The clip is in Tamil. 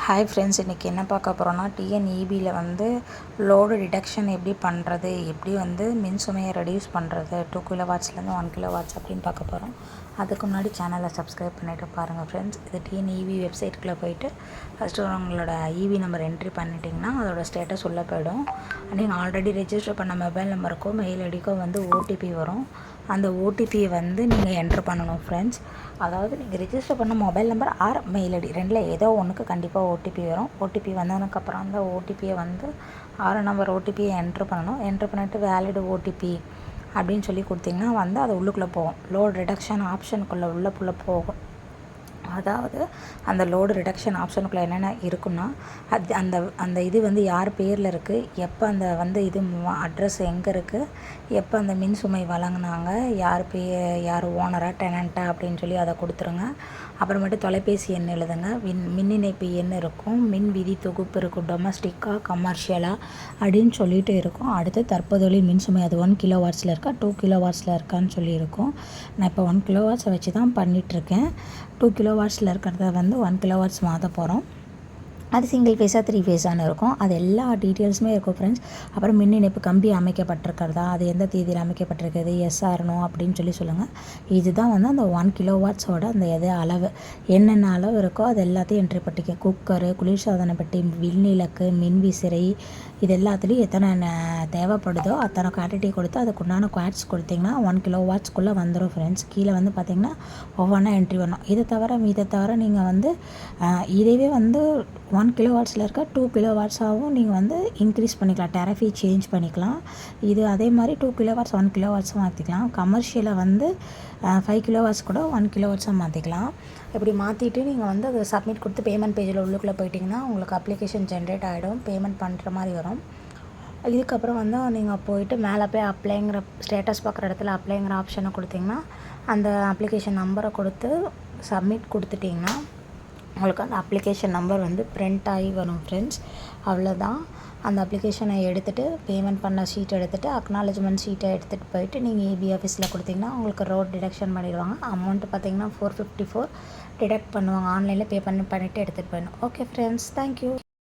ஹாய் ஃப்ரெண்ட்ஸ், இன்றைக்கி என்ன பார்க்க போகிறோன்னா டிஎன்இபியில் வந்து லோடு டிடக்ஷன் எப்படி பண்ணுறது, எப்படி வந்து மின் சுமையை ரெடியூஸ் பண்ணுறது 2 கிலோவாட்ஸ்லேருந்து 1 கிலோவாட்ஸ் அப்படின்னு பார்க்க போகிறோம். அதுக்கு முன்னாடி சேனலை சப்ஸ்கிரைப் பண்ணிவிட்டு பாருங்கள் ஃப்ரெண்ட்ஸ். இது டிஎன்இபி வெப்சைட்டுக்குள்ளே போயிட்டு ஃபஸ்ட்டு உங்களோட இபி நம்பர் என்ட்ரி பண்ணிட்டிங்கன்னா அதோட ஸ்டேட்டஸ் உள்ளே போயிடும். நீங்கள் ஆல்ரெடி ரெஜிஸ்டர் பண்ண மொபைல் நம்பருக்கோ மெயில் ஐடிக்கோ வந்து ஓடிபி வரும். அந்த ஓடிபியை வந்து நீங்கள் என்ட்ரு பண்ணணும் ஃப்ரெண்ட்ஸ். அதாவது நீங்கள் ரிஜிஸ்டர் பண்ண mobile number or mail ID ரெண்டில் ஏதோ ஒன்றுக்கு கண்டிப்பாக ஓடிபி வரும். ஓடிபி வந்ததுக்கப்புறம் அந்த ஓடிபியை வந்து 6 நம்பர் ஓடிபியை என்ட்ரு பண்ணணும். என்ட்ரு பண்ணிவிட்டு வேலிடு ஓடிபி அப்படின்னு சொல்லி கொடுத்திங்கன்னா வந்து அது உள்ளுக்குள்ளே போகும். லோட் ரிடக்ஷன் ஆப்ஷனுக்குள்ளே உள்ளே போகும். அதாவது அந்த லோடு ரிடக்ஷன் ஆப்ஷனுக்குள்ளே என்னென்ன இருக்குன்னா, அது அந்த இது வந்து யார் பேரில் இருக்குது, எப்போ அந்த வந்து இது அட்ரஸ் எங்கே இருக்குது, எப்போ அந்த மின் சுமை வழங்கினாங்க, யார் ஓனரா டெனண்ட்டா அப்படின்னு சொல்லி அதை கொடுத்துருங்க. அப்புறமேட்டு தொலைபேசி எண் எழுதுங்க. மின் இணைப்பு எண் இருக்கும், மின் விதி தொகுப்பு இருக்கும், டொமஸ்டிக்காக கமர்ஷியலாக அப்படின்னு சொல்லிட்டு இருக்கும். அடுத்து தற்போதைய மின் சுமை அது 1 கிலோவாட்ஸில் இருக்கா 2 கிலோவாட்ஸில் இருக்கான்னு சொல்லியிருக்கும். நான் இப்போ 1 கிலோவாட்ஸை வச்சு தான் பண்ணிகிட்ருக்கேன். 2 கிலோவாட்ஸில் இருக்கிறத வந்து 1 கிலோவாட்ஸ் மாற்ற போகிறோம். அது சிங்கிள் ஃபேஸாக 3 ஃபேஸானு இருக்கும். அது எல்லா டீட்டெயில்ஸுமே இருக்கும் ஃப்ரெண்ட்ஸ். அப்புறம் மின் இணைப்பு கம்பி அமைக்கப்பட்டிருக்கிறதா, அது எந்த தேதியில் அமைக்கப்பட்டிருக்குது, எஸ்ஆர்னோ அப்படின்னு சொல்லுங்கள். இதுதான் வந்து அந்த 1 கிலோவாட்ஸோட அந்த அளவு என்னென்ன அளவு இருக்கோ அது எல்லாத்தையும் என்ட்ரி பண்ணிக்க. குக்கரு, குளிர்சாதன பெட்டி, விண்விளக்கு, மின் விசிறி, இது எல்லாத்துலேயும் எத்தனை தேவைப்படுதோ அத்தனை குவான்டிட்டி கொடுத்து அதுக்குண்டான குவாட்ஸ் கொடுத்திங்கன்னா 1 கிலோவாட்ஸ்க்குள்ளே வந்துடும் ஃப்ரெண்ட்ஸ். கீழே வந்து பார்த்திங்கன்னா ஒவ்வொன்றா என்ட்ரி பண்ணணும். இதை தவிர நீங்கள் வந்து இதுவே வந்து 1 கிலோவாட்ஸில் இருக்க 2 கிலோவாட்ஸாகவும் நீங்கள் வந்து இன்க்ரீஸ் பண்ணிக்கலாம், டெரஃபி சேஞ்ச் பண்ணிக்கலாம். இது அதே மாதிரி 2 கிலோவாட்ஸ் 1 கிலோவாட்ஸும் மாற்றிக்கலாம். கமர்ஷியலை வந்து 5 கிலோவாட்ஸ் கூட 1 கிலோவாட்ஸாக மாற்றிக்கலாம். இப்படி மாற்றிட்டு நீங்கள் வந்து அதை சப்மிட் கொடுத்து பேமெண்ட் பேஜில் உள்ளுக்குள்ளே போயிட்டிங்கன்னா உங்களுக்கு அப்ளிகேஷன் ஜென்ரேட் ஆகிடும். பேமெண்ட் பண்ணுற மாதிரி வரும். இதுக்கப்புறம் வந்து நீங்கள் போயிட்டு மேலே போய் அப்ளைங்கிற ஸ்டேட்டஸ் பார்க்குற இடத்துல அப்ளைங்கிற ஆப்ஷனை கொடுத்திங்கன்னா அந்த அப்ளிகேஷன் நம்பரை கொடுத்து சப்மிட் கொடுத்துட்டிங்கன்னா உங்களுக்கு அந்த அப்ளிகேஷன் நம்பர் வந்து பிரிண்ட் ஆகி வரும் ஃப்ரெண்ட்ஸ். அவ்வளோதான். அந்த அப்ளிகேஷனை எடுத்துகிட்டு பேமெண்ட் பண்ண ஷீட் எடுத்துகிட்டு அக்னாலஜ்மெண்ட் ஷீட்டை எடுத்துகிட்டு போயிட்டு நீங்கள் இபி ஆஃபீஸில் கொடுத்திங்கன்னா உங்களுக்கு ரோட் டிடக்ஷன் பண்ணிடுவாங்க. அமௌண்ட்டு பார்த்திங்கன்னா 454 டிடக்ட் பண்ணுவாங்க. ஆன்லைனில் பே பண்ணிவிட்டு எடுத்துகிட்டு போயிடணும். Okay friends, thank you.